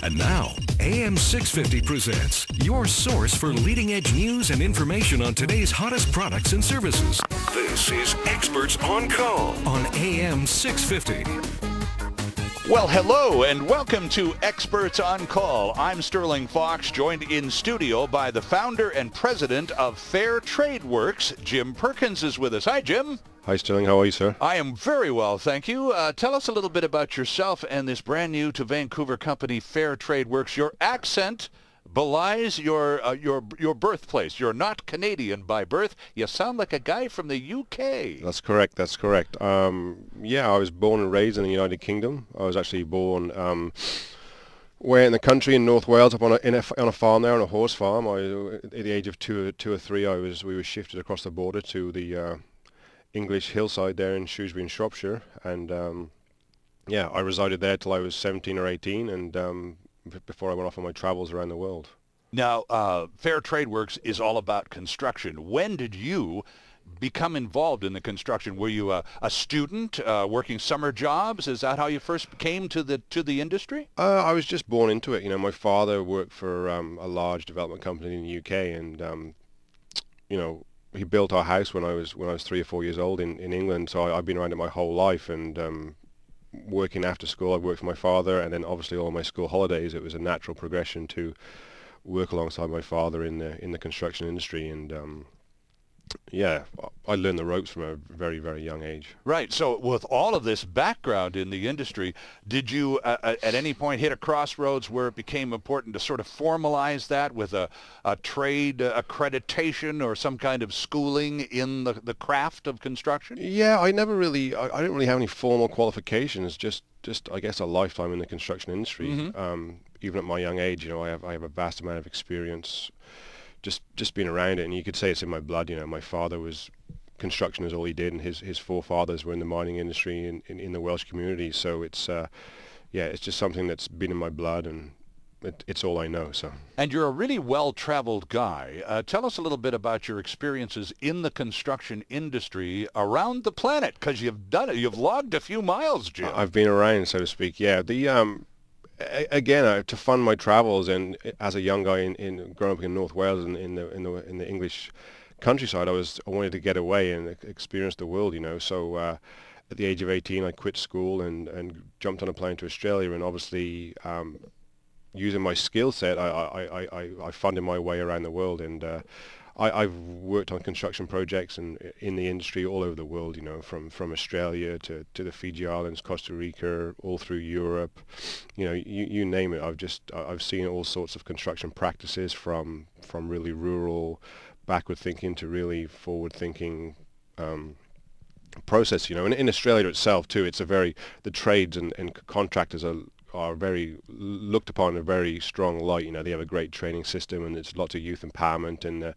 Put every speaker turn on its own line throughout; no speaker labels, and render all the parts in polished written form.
And now, AM 650 presents your source for leading-edge news and information on today's hottest products and services. This is Experts on Call on AM 650.
Well, hello and welcome to Experts on Call. I'm Sterling Fox, joined in studio by the founder and president of FairTradeWorks. Jim Perkins is with us. Hi, Jim.
Hi, Sterling. How are you, sir?
I am very well, thank you. Tell us a little bit about yourself and this brand new to Vancouver company, FairTradeWorks. Your accent belies your birthplace. You're not Canadian by birth. You sound like a guy from the UK.
That's correct. I was born and raised in the United Kingdom. I was actually born way in the country in North Wales, up on a farm there, on a horse farm. At the age of two or three, we were shifted across the border to the English hillside there in Shrewsbury in Shropshire, and I resided there till I was 17 or 18, and before I went off on my travels around the world.
Now, FairTradeWorks is all about construction. When did you become involved in the construction? Were you a student working summer jobs? Is that how you first came to the industry?
I was just born into it. You know, my father worked for a large development company in the UK, and he built our house when I was 3 or 4 years old in England. So I've been around it my whole life, and working after school, I worked for my father, and then obviously all my school holidays, it was a natural progression to work alongside my father in the construction industry, and I learned the ropes from a very, very young age.
Right. So with all of this background in the industry, did you at any point hit a crossroads where it became important to sort of formalize that with a trade accreditation or some kind of schooling in the craft of construction?
Yeah, I didn't really have any formal qualifications, just I guess a lifetime in the construction industry.
Mm-hmm.
Even at my young age, I have a vast amount of experience just being around it, and you could say it's in my blood. My father was construction is all he did, and his forefathers were in the mining industry in the Welsh community. So it's just something that's been in my blood, and it's all I know. So.
And you're a really well-traveled guy. Tell us a little bit about your experiences in the construction industry around the planet, because you've done it. You've logged a few miles, Jim.
I've been around, so to speak. Yeah. Again, to fund my travels, and as a young guy in growing up in North Wales and in the English countryside, I wanted to get away and experience the world. So at the age of 18, I quit school and jumped on a plane to Australia, and obviously using my skill set, I funded my way around the world, and I've worked on construction projects and in the industry all over the world, from Australia to the Fiji Islands, Costa Rica, all through Europe, you name it. I've seen all sorts of construction practices from really rural, backward thinking to really forward thinking process, and in Australia itself too, the trades and contractors are very looked upon in a very strong light. They have a great training system, and it's lots of youth empowerment, and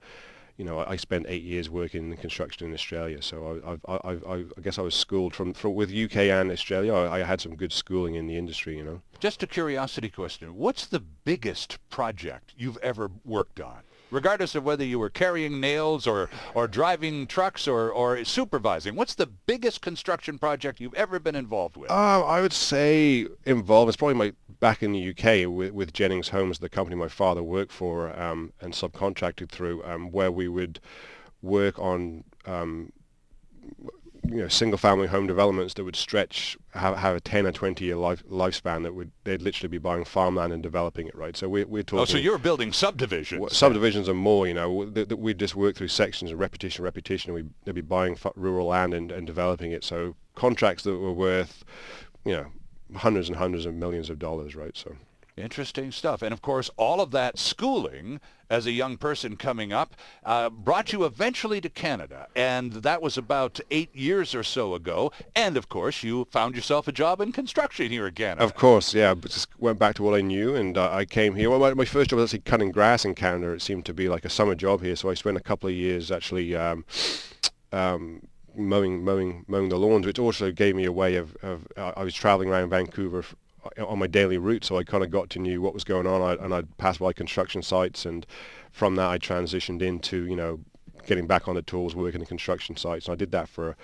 I spent 8 years working in construction in Australia, so I guess I was schooled from with UK and Australia. I had some good schooling in the industry,
Just a curiosity question. What's the biggest project you've ever worked on? Regardless of whether you were carrying nails or driving trucks or supervising, what's the biggest construction project you've ever been involved with?
I would say involved. It's probably back in the UK with Jennings Homes, the company my father worked for and subcontracted through, where we would work on single-family home developments that would have a 10 or 20-year lifespan. They'd literally be buying farmland and developing it, right? So we're talking.
Oh, so you're building subdivisions.
Subdivisions and more, that we just work through sections of repetition, and they'd be buying rural land and developing it. So contracts that were worth, hundreds and hundreds of millions of dollars, right? So.
Interesting stuff. And of course, all of that schooling as a young person coming up brought you eventually to Canada. And that was about 8 years or so ago. And of course, you found yourself a job in construction here in Canada.
Of course, yeah. But just went back to what I knew, and I came here. Well, my first job was actually cutting grass in Canada. It seemed to be like a summer job here. So I spent a couple of years actually mowing the lawns, which also gave me a way of I was traveling around Vancouver on my daily route, so I kind of got to know what was going on, and I'd pass by construction sites, and from that I transitioned into getting back on the tools, working in construction sites. And I did that for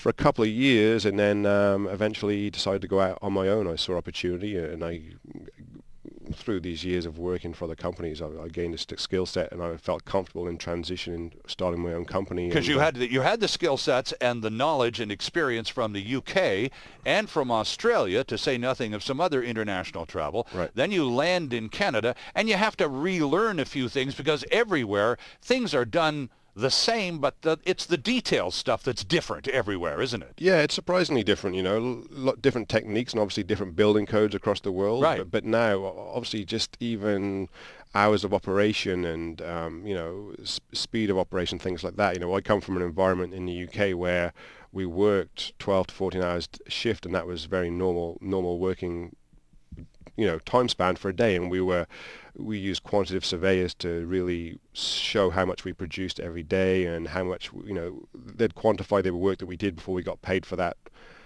a couple of years, and then eventually decided to go out on my own. I saw opportunity, and I through these years of working for other companies, I gained a skill set, and I felt comfortable in transitioning, starting my own company.
Because you had the skill sets and the knowledge and experience from the UK and from Australia, to say nothing of some other international travel.
Right.
Then you land in Canada, and you have to relearn a few things, because everywhere things are done the same, but it's the detail stuff that's different everywhere, isn't it?
Yeah, it's surprisingly different, different techniques, and obviously different building codes across the world.
Right.
But now, obviously, just even hours of operation and, speed of operation, things like that. I come from an environment in the UK where we worked 12 to 14 hours shift, and that was very normal working, time span for a day, and we used quantitative surveyors to really show how much we produced every day and how much, they'd quantify the work that we did before we got paid for that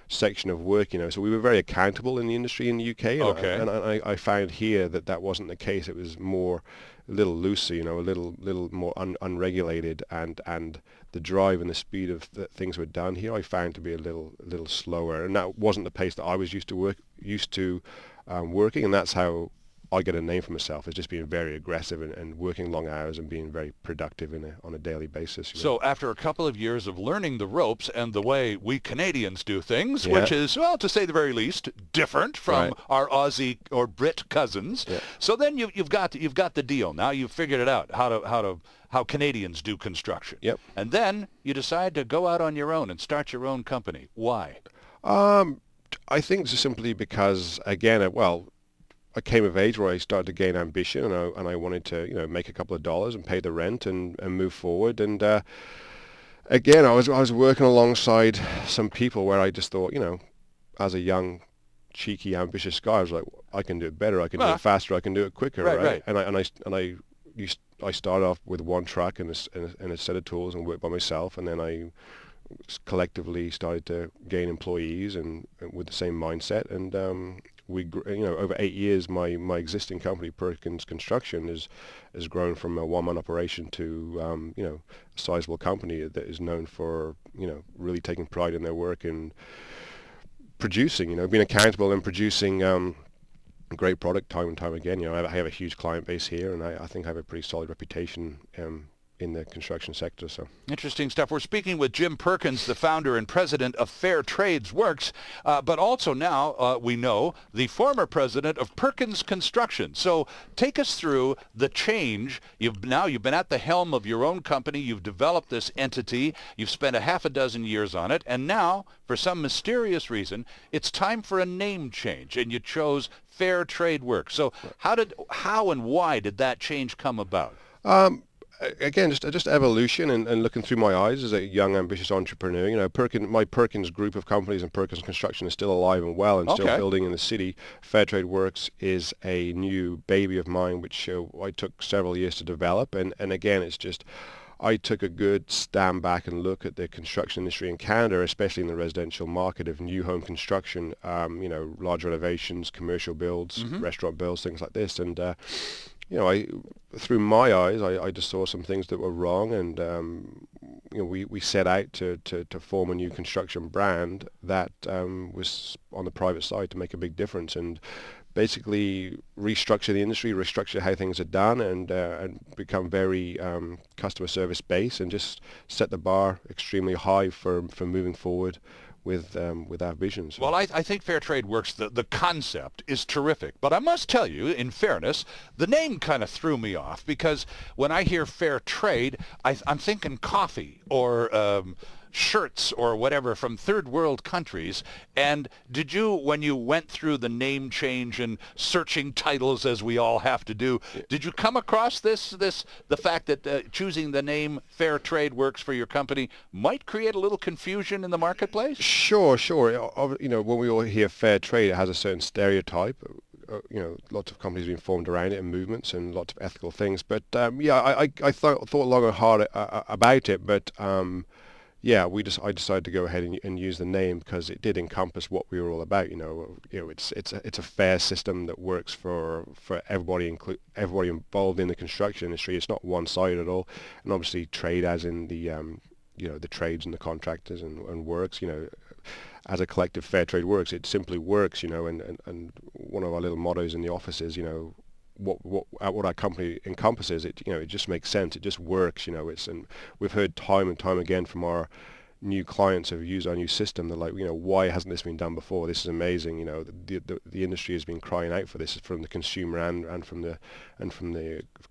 section of work, so we were very accountable in the industry in the UK.
Okay.
And I found here that wasn't the case. It was more a little looser, a little more unregulated, and the drive and the speed of things were done here, I found to be a little slower, and that wasn't the pace that I was used to working, and that's how I get a name for myself, is just being very aggressive and working long hours and being very productive on a daily basis.
So after a couple of years of learning the ropes and the way we Canadians do things,
Yeah.
which is, well, to say the very least, different from
Right.
our Aussie or Brit cousins,
Yeah.
so then you've got the deal. Now you've figured it out, how Canadians do construction.
Yep.
And then you decide to go out on your own and start your own company. Why?
I think just simply because, again, I came of age where I started to gain ambition, and I wanted to, make a couple of dollars and pay the rent and move forward. And again, I was working alongside some people where I just thought, as a young, cheeky, ambitious guy, I was like, I can do it better, I can do it faster, I can do it quicker,
Right.
I started off with one truck and a set of tools and worked by myself, and then I collectively started to gain employees and with the same mindset, and over 8 years, my existing company, Perkins Construction, has grown from a one-man operation to a sizable company that is known for really taking pride in their work and producing, being accountable and producing a great product time and time again. I have a huge client base here, and I think I have a pretty solid reputation in the construction sector. So
Interesting stuff. We're speaking with Jim Perkins, the founder and president of FairTradeWorks, but also now we know the former president of Perkins Construction. So take us through the change. You've been at the helm of your own company. You've developed this entity. You've spent a half a dozen years on it, and now, for some mysterious reason, it's time for a name change, and you chose FairTradeWorks. So how and why did that change come about?
Again, just evolution and looking through my eyes as a young, ambitious entrepreneur. My Perkins group of companies and Perkins Construction is still alive and well and still building in the city. FairTradeWorks is a new baby of mine, which I took several years to develop. And again, it's just, I took a good stand back and look at the construction industry in Canada, especially in the residential market of new home construction, large renovations, commercial builds, restaurant builds, things like this. And through my eyes, I just saw some things that were wrong, and we set out to form a new construction brand that was on the private side to make a big difference and basically restructure the industry, restructure how things are done, and become very customer service based, and just set the bar extremely high for moving forward with our visions.
Well, I think FairTradeWorks, the concept is terrific. But I must tell you, in fairness, the name kind of threw me off, because when I hear fair trade, I'm thinking coffee or shirts or whatever from third world countries. And did you, when you went through the name change and searching titles as we all have to do, did you come across the fact that choosing the name FairTradeWorks for your company might create a little confusion in the marketplace?
Sure. When we all hear fair trade, it has a certain stereotype. Lots of companies have been formed around it and movements and lots of ethical things. But I thought long and hard about it. But I decided to go ahead and use the name because it did encompass what we were all about. It's a fair system that works for everybody, everybody involved in the construction industry. It's not one-sided at all. And obviously, trade, as in the the trades and the contractors and works. As a collective, fair trade works. It simply works. And one of our little mottos in the office is, what our company encompasses, it it just makes sense. It just works. And we've heard time and time again from our new clients who use our new system. They're like, why hasn't this been done before? This is amazing. The industry has been crying out for this from the consumer and from the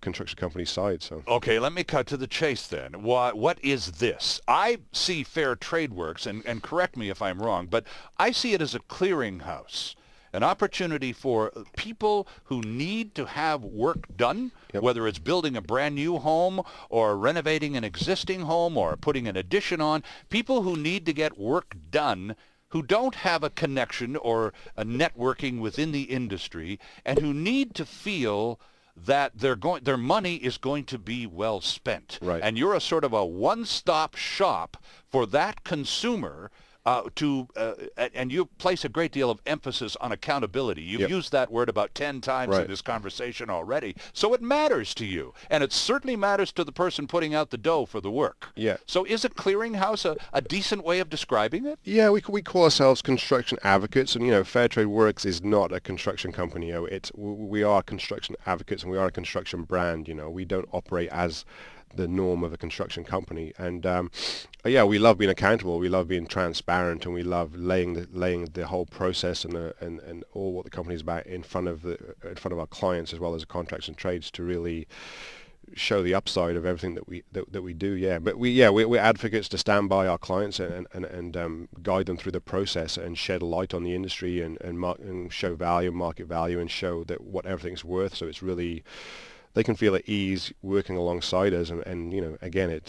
construction company side. So
okay, let me cut to the chase then. What is this? I see FairTradeWorks, and correct me if I'm wrong, but I see it as a clearinghouse. An opportunity for people who need to have work done,
Yep.
whether it's building a brand new home or renovating an existing home or putting an addition on, people who need to get work done who don't have a connection or a networking within the industry and who need to feel that their money is going to be well spent.
Right.
And you're a sort of a one-stop shop for that consumer and you place a great deal of emphasis on accountability. You've
Yep.
used that word about 10 times
Right.
in this conversation already. So it matters to you. And it certainly matters to the person putting out the dough for the work.
Yeah.
So is a clearinghouse a decent way of describing it?
Yeah, we call ourselves construction advocates, and FairTradeWorks is not a construction company. We are construction advocates, and we are a construction brand. We don't operate as the norm of a construction company. And yeah, we love being accountable. We love being transparent, and we love laying the whole process and all what the company is about in front of our clients as well as the contracts and trades to really show the upside of everything that we do. Yeah, but we're advocates to stand by our clients and guide them through the process and shed light on the industry and show value, market value, and show that what everything's worth. So it's really, they can feel at ease working alongside us, and again,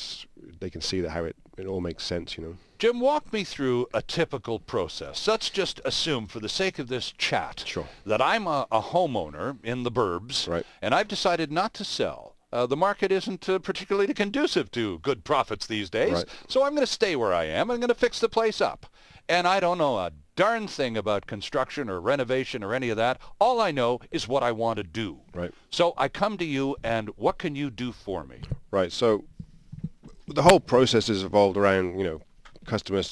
they can see that how it all makes sense.
Jim, walk me through a typical process. Let's just assume, for the sake of this chat,
Sure.
that I'm a homeowner in the burbs,
Right.
and I've decided not to sell. The market isn't particularly conducive to good profits these days,
Right.
so I'm going to stay where I am. I'm going to fix the place up. And I don't know a darn thing about construction or renovation or any of that. All I know is what I want to do.
Right.
So I come to you, and what can you do for me?
Right. So the whole process is evolved around customer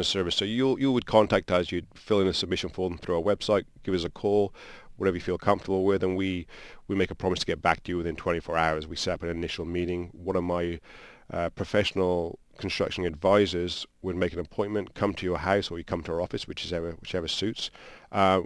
service. So you would contact us. You'd fill in a submission form through our website. Give us a call, whatever you feel comfortable with, and we make a promise to get back to you within 24 hours. We set up an initial meeting. One of my professional construction advisors would make an appointment, come to your house, or you come to our office, whichever suits.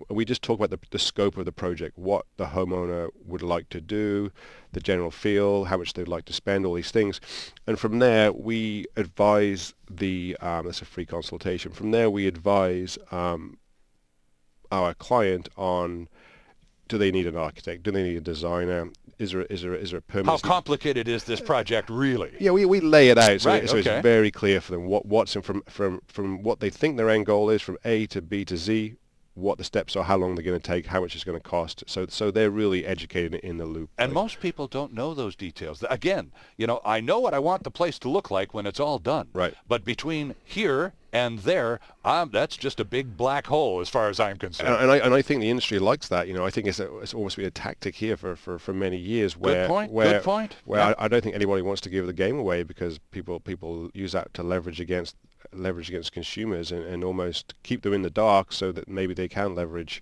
We just talk about the scope of the project, what the homeowner would like to do, the general feel, how much they'd like to spend, all these things. And from there, we advise that's a free consultation. From there, we advise our client on, do they need an architect? Do they need a designer? Is there a permit?
How complicated is this project really?
Yeah, we lay it out so,
Right,
so
okay.
it's very clear for them what's in from what they think their end goal is, from A to B to Z, what the steps are, how long they're going to take, how much it's going to cost. So they're really educated in the loop.
And most people don't know those details. Again, I know what I want the place to look like when it's all done.
Right.
But between here and there, that's just a big black hole as far as I'm concerned.
And I think the industry likes that. I think it's almost been a tactic here for many years.
Good point.
Where
Yeah.
I don't think anybody wants to give the game away, because people use that to leverage against consumers and almost keep them in the dark, so that maybe they can leverage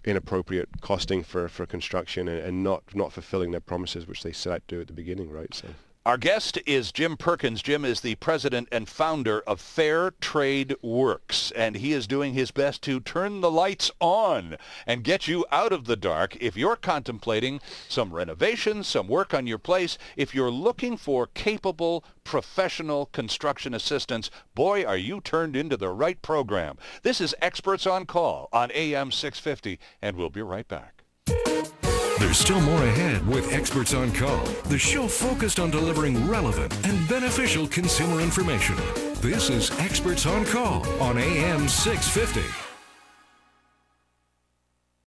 inappropriate costing for construction and not fulfilling their promises, which they set out to do at the beginning, right? So
Our guest is Jim Perkins. Jim is the president and founder of FairTradeWorks, and he is doing his best to turn the lights on and get you out of the dark if you're contemplating some renovation, some work on your place. If you're looking for capable, professional construction assistance, boy, are you turned into the right program. This is Experts on Call on AM 650, and we'll be right back.
There's still more ahead with Experts on Call, the show focused on delivering relevant and beneficial consumer information. This is Experts on Call on AM 650.